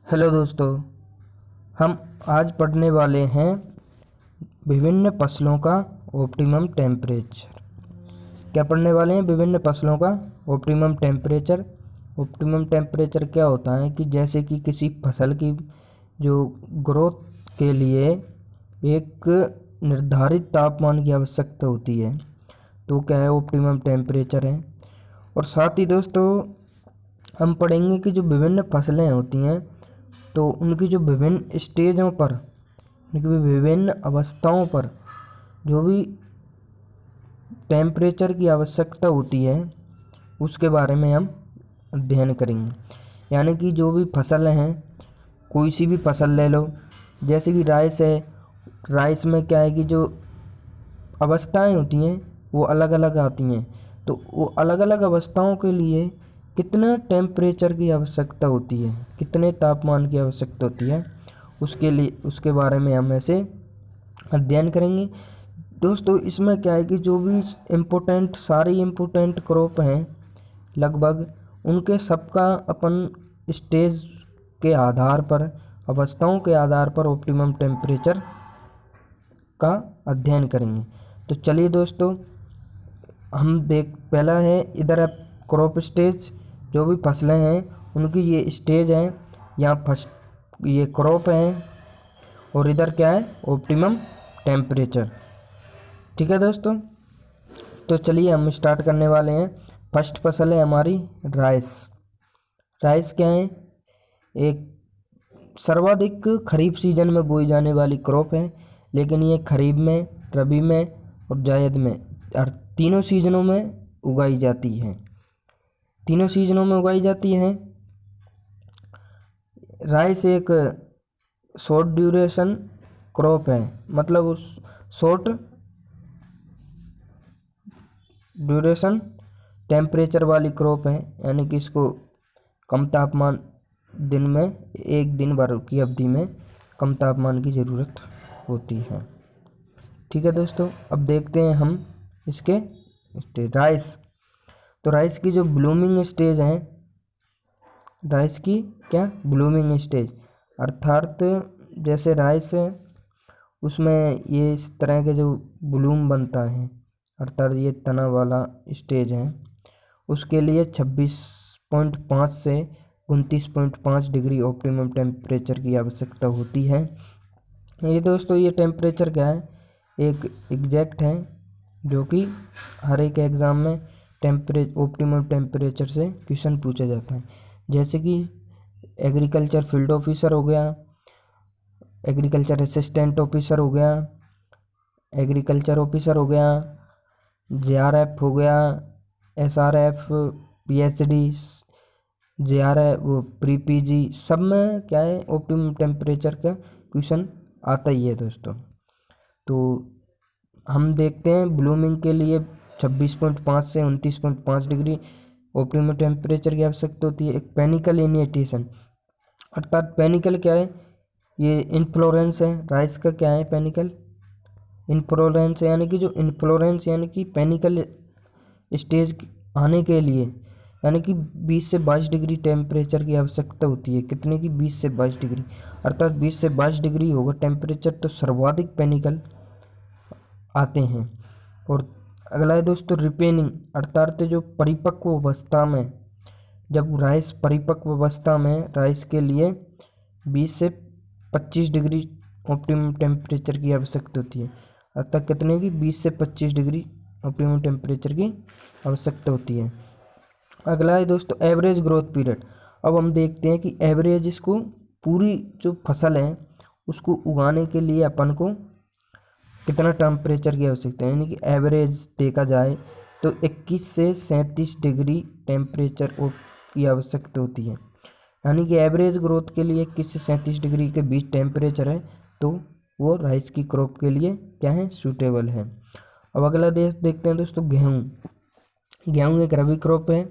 Hello दोस्तों, हम आज पढ़ने वाले हैं विभिन्न फसलों का ऑप्टिमम टेम्परेचर। क्या पढ़ने वाले हैं? विभिन्न फसलों का ऑप्टिमम टेम्परेचर। ऑप्टिमम टेम्परेचर क्या होता है कि जैसे कि किसी फसल की जो ग्रोथ के लिए एक निर्धारित तापमान की आवश्यकता होती है, तो क्या है? ऑप्टिमम टेम्परेचर है। और साथ ही दोस्तों हम पढ़ेंगे कि जो विभिन्न फसलें होती हैं तो उनकी जो विभिन्न स्टेजों पर, उनकी विभिन्न अवस्थाओं पर जो भी टेम्परेचर की आवश्यकता होती है उसके बारे में हम अध्ययन करेंगे। यानी कि जो भी फसल हैं, कोई सी भी फसल ले लो, जैसे कि राइस है। राइस में क्या है कि जो अवस्थाएं होती हैं वो अलग अलग आती हैं, तो वो अलग अलग अवस्थाओं के लिए कितना टेम्परेचर की आवश्यकता होती है, कितने तापमान की आवश्यकता होती है, उसके बारे में हम ऐसे अध्ययन करेंगे। दोस्तों इसमें क्या है कि जो भी सारी इम्पोर्टेंट क्रॉप हैं लगभग, उनके सबका अपन स्टेज के आधार पर, अवस्थाओं के आधार पर ऑप्टिमम टेम्परेचर का अध्ययन करेंगे। तो चलिए दोस्तों, पहला है इधर है क्रॉप स्टेज। जो भी फसलें हैं उनकी ये स्टेज हैं। यहाँ फर्स्ट ये क्रॉप है और इधर क्या है? Optimum temperature. ठीक है दोस्तों, तो चलिए हम स्टार्ट करने वाले हैं। फर्स्ट फसल है हमारी राइस। राइस क्या है? एक सर्वाधिक खरीफ सीजन में बोई जाने वाली क्रॉप है, लेकिन ये खरीफ में, रबी में और जायद में और तीनों सीजनों में उगाई जाती है। तीनों सीजनों में उगाई जाती है। राइस एक शॉर्ट ड्यूरेशन क्रॉप है, मतलब उस शॉर्ट ड्यूरेशन टेम्परेचर वाली क्रॉप है, यानी कि इसको कम तापमान दिन में, एक दिन भर की अवधि में कम तापमान की ज़रूरत होती है। ठीक है दोस्तों, अब देखते हैं हम इसके स्टेज। राइस, तो राइस की जो ब्लूमिंग स्टेज है, राइस की क्या ब्लूमिंग स्टेज, अर्थात जैसे राइस है उसमें ये इस तरह के जो ब्लूम बनता है, अर्थात ये तना वाला स्टेज है, उसके लिए 26.5 से 29.5 डिग्री ऑप्टिमम टेम्परेचर की आवश्यकता होती है। ये दोस्तों ये टेम्परेचर क्या है? एक एग्जैक्ट है जो कि हर एक एग्ज़ाम में ऑप्टिमम टेम्परेचर से क्वेश्चन पूछा जाता है। जैसे कि एग्रीकल्चर फील्ड ऑफिसर हो गया, एग्रीकल्चर असिस्टेंट ऑफिसर हो गया, एग्रीकल्चर ऑफिसर हो गया, JRF हो गया, SRF, PhD, JRF, वो प्री PG, सब में क्या है? ऑप्टिमम टेम्परेचर का क्वेश्चन आता ही है दोस्तों। तो हम देखते हैं ब्लूमिंग के लिए 26.5 से 29.5 डिग्री ऑप्टिमम टेम्परेचर की आवश्यकता होती है। एक पेनिकल इनिशिएशन, अर्थात पेनिकल क्या है? ये इनफ्लोरेंस है। राइस का क्या है? पेनिकल इनफ्लोरेंस, यानी कि जो इनफ्लोरेंस यानी कि पेनिकल स्टेज आने के लिए यानी कि 20 से 22 डिग्री टेम्परेचर की आवश्यकता होती है। कितने की? 20 से 22 डिग्री, अर्थात 20 से 22 डिग्री होगा टेम्परेचर तो सर्वाधिक पेनिकल आते हैं। और अगला है दोस्तों रिपेनिंग, अर्थात जो परिपक्व अवस्था में, जब राइस परिपक्व अवस्था में, राइस के लिए 20 से 25 डिग्री ऑप्टिमम टेम्परेचर की आवश्यकता होती है। अर्थात कितने की? 20 से 25 डिग्री ऑप्टिमम टेम्परेचर की आवश्यकता होती है। अगला है दोस्तों एवरेज ग्रोथ पीरियड। अब हम देखते हैं कि एवरेज, इसको पूरी जो फसल है उसको उगाने के लिए अपन को कितना टेम्परेचर की आवश्यकता है, यानी कि एवरेज देखा जाए तो 21 से 37 डिग्री टेम्परेचर की आवश्यकता होती है। यानी कि एवरेज ग्रोथ के लिए 21 से 37 डिग्री के बीच टेम्परेचर है, तो वो राइस की क्रॉप के लिए क्या है? सूटेबल है। अब अगला देश देखते हैं दोस्तों गेहूँ। गेहूँ एक रबी क्रॉप है।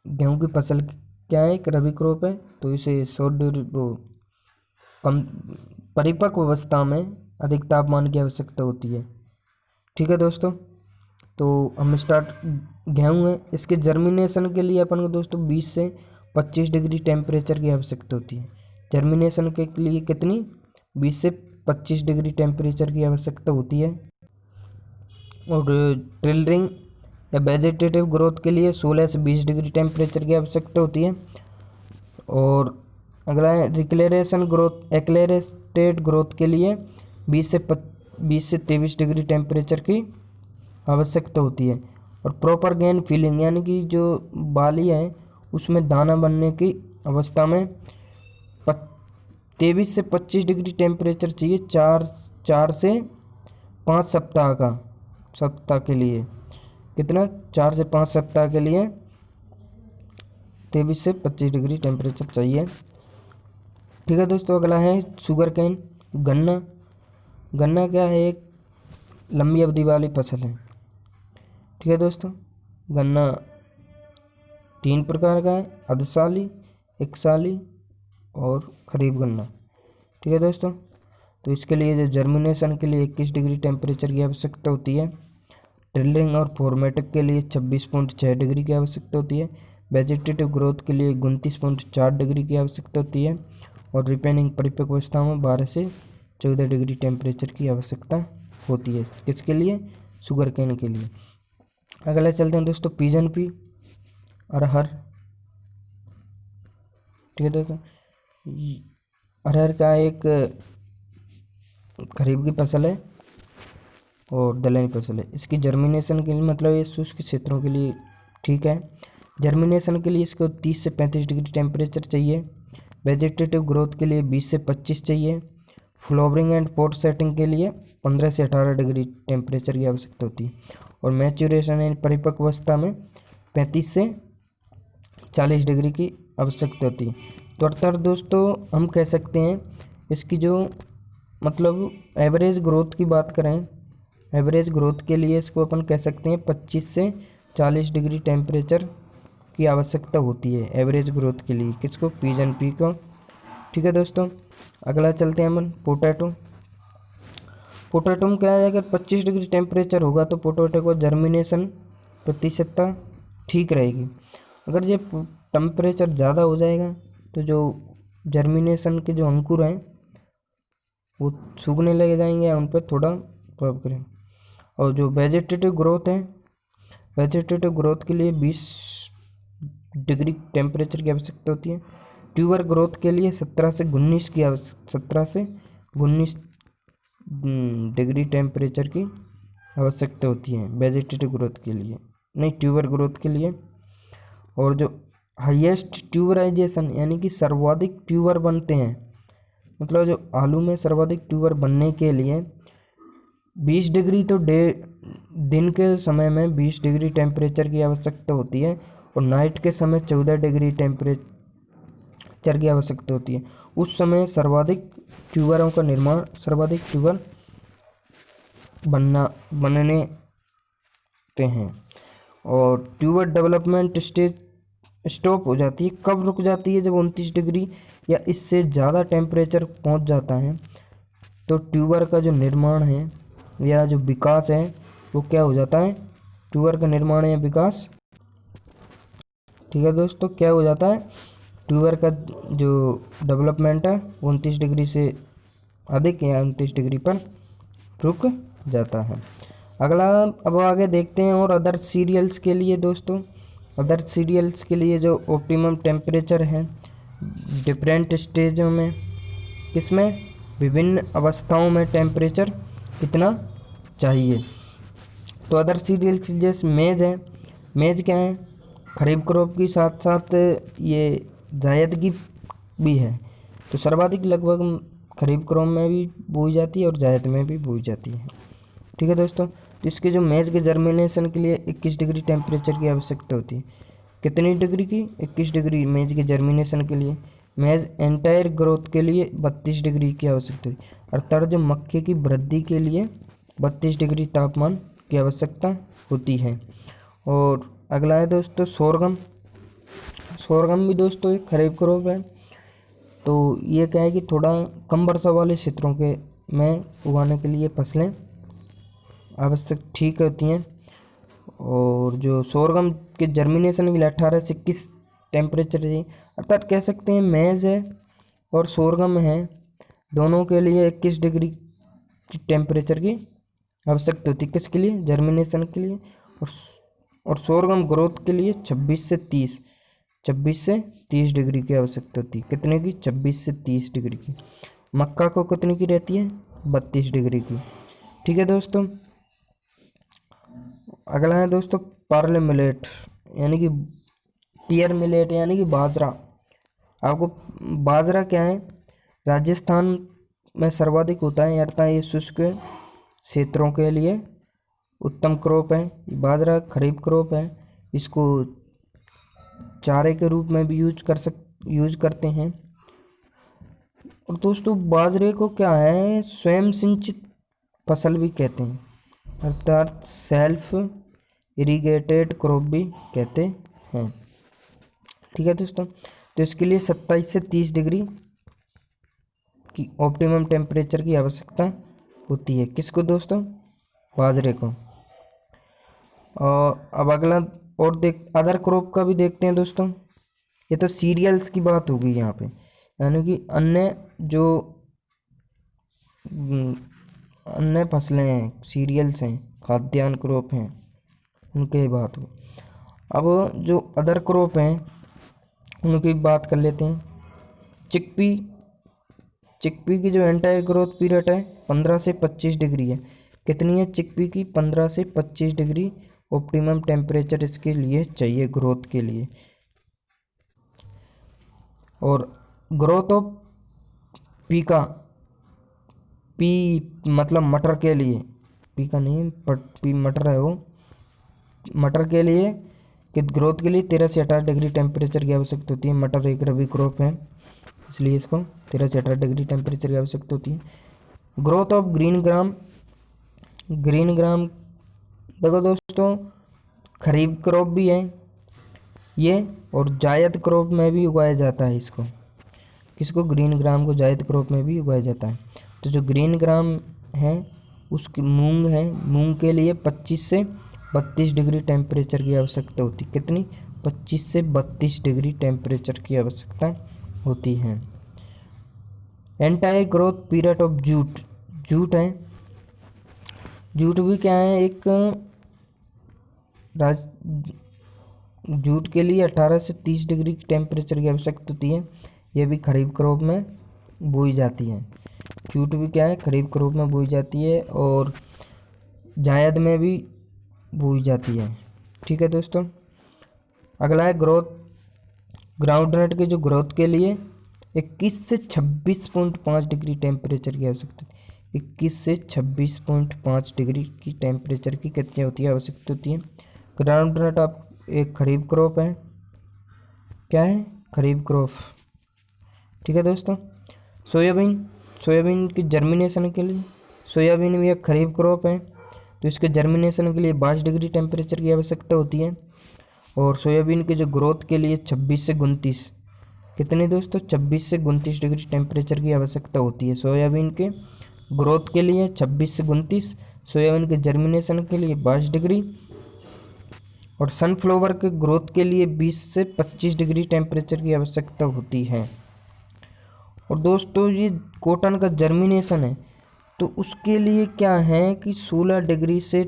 गेहूँ की फसल क्या है? एक रबी क्रॉप है, तो इसे कम परिपक्व अवस्था में अधिक तापमान की आवश्यकता होती है। ठीक है दोस्तों, तो हम स्टार्ट गेहूँ है। इसके जर्मिनेशन के लिए अपन को दोस्तों 20 से 25 डिग्री टेम्परेचर की आवश्यकता होती है। जर्मिनेशन के लिए कितनी? 20 से 25 डिग्री टेम्परेचर की आवश्यकता होती है। और टिलरिंग या वेजिटेटिव ग्रोथ के लिए 16 से 20 डिग्री टेम्परेचर की आवश्यकता होती है। और अगला है एक्लेरेटेड ग्रोथ के लिए 20 से 23 डिग्री टेम्परेचर की आवश्यकता होती है। और प्रॉपर गेन फिलिंग यानी कि जो बाली है उसमें दाना बनने की अवस्था में 23 से 25 डिग्री टेम्परेचर चाहिए 4 से 5 सप्ताह के लिए। कितना? 4 से 5 सप्ताह के लिए 23 से 25 डिग्री टेम्परेचर चाहिए। ठीक है दोस्तों, अगला है शुगर केन, गन्ना। गन्ना क्या है? एक लंबी अवधि वाली फसल है। ठीक है दोस्तों, गन्ना 3 प्रकार का है, अर्धसाली, एकसाली और खरीफ गन्ना। ठीक है दोस्तों, तो इसके लिए जो जर्मिनेशन के लिए 21 डिग्री टेम्परेचर की आवश्यकता होती है। ड्रिलिंग और फॉर्मेटिक के लिए 26.6 डिग्री की आवश्यकता होती है। वेजिटेटिव ग्रोथ के लिए 29.4 डिग्री की आवश्यकता होती है। और रिपेनिंग परिपक्व अवस्था में 12 से 14 डिग्री टेम्परेचर की आवश्यकता होती है। किसके लिए? शुगर केन के लिए। अगला चलते हैं दोस्तों पिजन पी, अरहर। ठीक है दोस्तों, अरहर का एक खरीफ की फसल है और दलहनी फसल है। इसकी जर्मिनेशन के लिए मतलब ये शुष्क क्षेत्रों के लिए ठीक है। जर्मिनेशन के लिए इसको 30 से 35 डिग्री टेम्परेचर चाहिए। वेजिटेटिव ग्रोथ के लिए 20 से 25 चाहिए। फ्लावरिंग एंड पॉट सेटिंग के लिए 15 से 18 डिग्री टेम्परेचर की आवश्यकता होती है। और मैच्योरेशन यानी परिपक्व अवस्था में 35 से 40 डिग्री की आवश्यकता होती है। तो अर्थात दोस्तों हम कह सकते हैं इसकी जो मतलब एवरेज ग्रोथ की बात करें, एवरेज ग्रोथ के लिए इसको अपन कह सकते हैं 25 से 40 डिग्री टेम्परेचर की आवश्यकता होती है एवरेज ग्रोथ के लिए। किसको? पिजन पी को। ठीक है दोस्तों, अगला चलते हैं अपन पोटैटो। पोटैटो में क्या है, अगर 25 डिग्री टेम्परेचर होगा तो पोटैटो को जर्मिनेशन प्रतिशतता ठीक रहेगी। अगर ये टेम्परेचर ज़्यादा हो जाएगा तो जो जर्मिनेशन के जो अंकुर हैं वो सूखने लग जाएंगे या उन पर थोड़ा प्रभाव करें। और जो वेजिटेटिव ग्रोथ है, वेजिटेटिव ग्रोथ के लिए 20 डिग्री टेम्परेचर की आवश्यकता होती है। ट्यूबर ग्रोथ के लिए 17 से 19 डिग्री टेम्परेचर की आवश्यकता होती है वेजिटेटिव ग्रोथ के लिए, नहीं ट्यूबर ग्रोथ के लिए। और जो हाईएस्ट ट्यूबराइजेशन यानी कि सर्वाधिक ट्यूबर बनते हैं, मतलब जो आलू में सर्वाधिक ट्यूबर बनने के लिए 20 डिग्री तो दिन के समय में 20 डिग्री टेम्परेचर की आवश्यकता होती है। और नाइट के समय 14 डिग्री टेम्परेचर की आवश्यकता होती है। उस समय सर्वाधिक ट्यूबरों का निर्माण, सर्वाधिक ट्यूबर बनने हैं। और ट्यूबर डेवलपमेंट स्टेज स्टॉप हो जाती है। कब रुक जाती है? जब 29 डिग्री या इससे ज़्यादा टेम्परेचर पहुंच जाता है तो ट्यूबर का जो निर्माण है या जो विकास है वो क्या हो जाता है? ट्यूबर का निर्माण या विकास, ठीक है दोस्तों, क्या हो जाता है? ट्यूबर का जो डेवलपमेंट है 29 डिग्री से अधिक या 29 डिग्री पर रुक जाता है। अगला अब आगे देखते हैं और अदर सीरियल्स के लिए दोस्तों, अदर सीरियल्स के लिए जो ऑप्टिमम टेम्परेचर है डिफरेंट स्टेजों में, किसमें? विभिन्न अवस्थाओं में टेम्परेचर कितना चाहिए। तो अदर सीरियल्स जैसे मेज है। मेज क्या है? खरीफ क्रॉप के साथ साथ ये जायद की भी है। तो सर्वाधिक लगभग खरीफ क्रॉप में भी बोई जाती है और जायद में भी बोई जाती है। ठीक है दोस्तों, तो इसके जो मेज के जर्मिनेशन के लिए 21 डिग्री टेम्परेचर की आवश्यकता होती है। कितनी डिग्री की? 21 डिग्री मेज के जर्मिनेशन के लिए। मेज एंटायर ग्रोथ के लिए 32 डिग्री की आवश्यकता है। अर्थात जो मक्के की वृद्धि के लिए 32 डिग्री तापमान की आवश्यकता होती है। और अगला है दोस्तों सोरगम। सोरगम भी दोस्तों एक खरीफ क्रॉप है। तो ये क्या है कि थोड़ा कम वर्षा वाले क्षेत्रों के में उगाने के लिए फसलें आवश्यक ठीक होती हैं। और जो सोरगम के जर्मिनेशन के लिए 18 से 21 टेम्परेचर चाहिए, अर्थात कह सकते हैं मेज है और सोरगम है, दोनों के लिए 21 डिग्री की टेम्परेचर की आवश्यकता होती है। किसके लिए? जर्मिनेशन के लिए। और सोरगम ग्रोथ के लिए 26 से 30 डिग्री की आवश्यकता होती है। कितने की? 26 से 30 डिग्री की। मक्का को कितने की रहती है? 32 डिग्री की। ठीक है दोस्तों। अगला है दोस्तों पार्ले मिलेट यानी कि पियर मिलेट यानी कि बाजरा। आपको बाजरा क्या है? राजस्थान में सर्वाधिक होता है, अर्थात ये शुष्क क्षेत्रों के लिए उत्तम क्रॉप है। बाजरा खरीफ क्रॉप है, इसको चारे के रूप में भी यूज करते हैं। और दोस्तों बाजरे को क्या है? स्वयं सिंचित फसल भी कहते हैं, अर्थात सेल्फ इरिगेटेड क्रॉप भी कहते हैं। ठीक है दोस्तों, तो इसके लिए 27 से 30 डिग्री की ऑप्टिमम टेम्परेचर की आवश्यकता होती है। किसको दोस्तों? बाजरे को। और अब अगला और अदर क्रॉप का भी देखते हैं दोस्तों। ये तो सीरियल्स की बात होगी यहाँ पे, यानी कि अन्य फसलें हैं, सीरियल्स हैं, खाद्यान्न क्रॉप हैं, उनकी बात हो। अब जो अदर क्रॉप हैं उनकी बात कर लेते हैं। चिकपी की जो एंटायर ग्रोथ पीरियड है 15 से 25 डिग्री है। कितनी है चिकपी की? 15 से 25 डिग्री ऑप्टिमम टेम्परेचर इसके लिए चाहिए ग्रोथ के लिए। और ग्रोथ ऑफ पी मतलब मटर के लिए, पीका नहीं पी मटर है वो, मटर के लिए कि ग्रोथ के लिए 13 से 18 डिग्री टेम्परेचर की आवश्यकता होती है। मटर एक रबी क्रॉप है, इसलिए इसको 13 से 18 डिग्री टेम्परेचर की आवश्यकता होती है। ग्रोथ ऑफ ग्रीन ग्राम देखो दोस्तों, खरीफ क्रॉप भी है ये, और जायद क्रॉप में भी उगाया जाता है इसको। किसको? ग्रीन ग्राम को जायद क्रॉप में भी उगाया जाता है। तो जो ग्रीन ग्राम है उसकी मूंग है, मूंग के लिए 25 से 32 डिग्री टेम्परेचर की आवश्यकता होती है। कितनी? 25 से 32 डिग्री टेम्परेचर की आवश्यकता होती है। Entire growth period of jute है। जूट भी क्या है? जूट के लिए 18 से 30 डिग्री की टेम्परेचर की आवश्यकता होती है। यह भी खरीफ क्रॉप में बोई जाती है। जूट भी क्या है? खरीफ क्रॉप में बोई जाती है और जायद में भी बोई जाती है। ठीक है दोस्तों। अगला है ग्राउंडनट के जो ग्रोथ के लिए 21 से 26.5 डिग्री टेम्परेचर की आवश्यकता है। 21 से 26.5 डिग्री की टेम्परेचर की कितनी होती है? आवश्यकता होती है। ग्राउंडनट आप एक खरीफ क्रॉप है। क्या है? खरीफ क्रॉप। ठीक है दोस्तों। सोयाबीन की जर्मिनेशन के लिए, सोयाबीन भी एक खरीफ क्रॉप है, तो इसके जर्मिनेशन के लिए 22 डिग्री टेम्परेचर की आवश्यकता होती है। और सोयाबीन के जो ग्रोथ के लिए 26 से 29, कितने दोस्तों? 26 से 29 डिग्री टेम्परेचर की आवश्यकता होती है सोयाबीन के ग्रोथ के लिए। 26 से 29, सोयाबीन के जर्मिनेशन के लिए 22 डिग्री, और सनफ्लावर के ग्रोथ के लिए 20 से 25 डिग्री टेम्परेचर की आवश्यकता होती है। और दोस्तों ये कॉटन का जर्मिनेशन है, तो उसके लिए क्या है कि 16 डिग्री से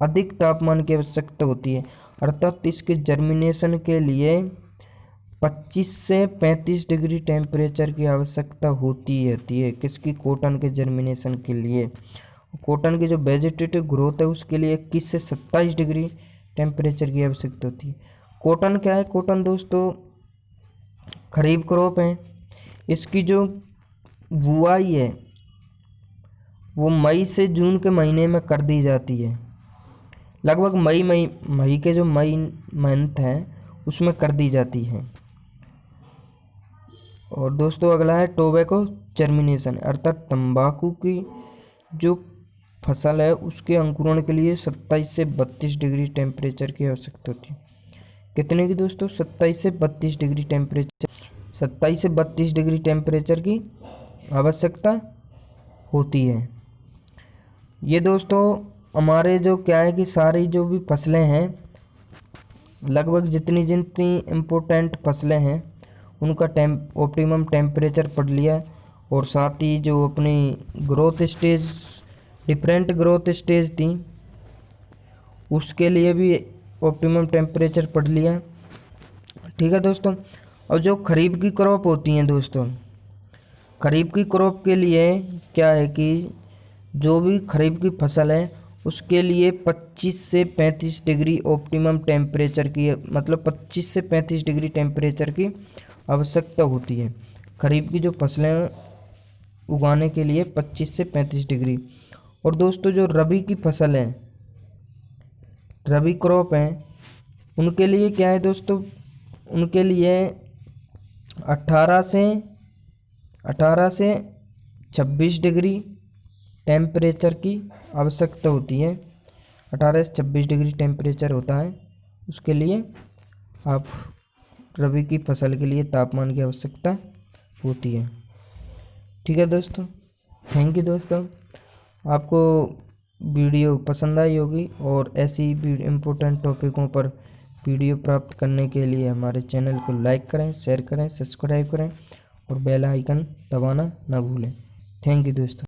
अधिक तापमान की आवश्यकता होती है, अर्थात इसके जर्मिनेशन के लिए 25 से 35 डिग्री टेम्परेचर की आवश्यकता होती है। किसकी? कॉटन के जर्मिनेशन के लिए। कॉटन की जो वेजिटेटिव ग्रोथ है उसके लिए 21 से 27 डिग्री टेम्परेचर की आवश्यकता होती है। कॉटन क्या है? कॉटन दोस्तों खरीफ क्रॉप है। इसकी जो बुआई है वो मई से जून के महीने में कर दी जाती है। लगभग मई के जो मई मंथ है उसमें कर दी जाती है। और दोस्तों अगला है टोबैको जर्मिनेशन, अर्थात तंबाकू की जो फसल है उसके अंकुरण के लिए 27 से 32 डिग्री टेम्परेचर की आवश्यकता होती है। कितने की दोस्तों? 27 से 32 डिग्री टेम्परेचर, 27 से 32 डिग्री टेम्परेचर की आवश्यकता होती है। ये दोस्तों हमारे जो क्या है कि सारी जो भी फसलें हैं लगभग जितनी जितनी इम्पोर्टेंट फसलें हैं उनका ऑप्टिमम टेम्परेचर पढ़ लिया, और साथ ही जो अपनी growth stage, different growth stage थी उसके लिए भी ऑप्टिमम टेम्परेचर पढ़ लिया। ठीक है दोस्तों। और जो खरीफ की क्रॉप होती हैं दोस्तों, खरीफ की क्रॉप के लिए क्या है कि जो भी खरीफ की फसल है उसके लिए 25 से 35 डिग्री ऑप्टिमम टेम्परेचर की, मतलब 25 से 35 डिग्री टेम्परेचर की आवश्यकता होती है खरीफ की जो फसलें उगाने के लिए, 25 से 35 डिग्री। और दोस्तों जो रबी की फसल है, रबी क्रॉप हैं, उनके लिए क्या है दोस्तों, उनके लिए 18 से 26 डिग्री टेम्परेचर की आवश्यकता होती है। 18 से 26 डिग्री टेम्परेचर होता है उसके लिए, आप रबी की फसल के लिए तापमान की आवश्यकता होती है। ठीक है दोस्तों, थैंक यू दोस्तों। आपको वीडियो पसंद आई होगी, और ऐसी इम्पोर्टेंट टॉपिकों पर वीडियो प्राप्त करने के लिए हमारे चैनल को लाइक करें, शेयर करें, सब्सक्राइब करें और बेल आइकन दबाना ना भूलें। थैंक यू दोस्तों।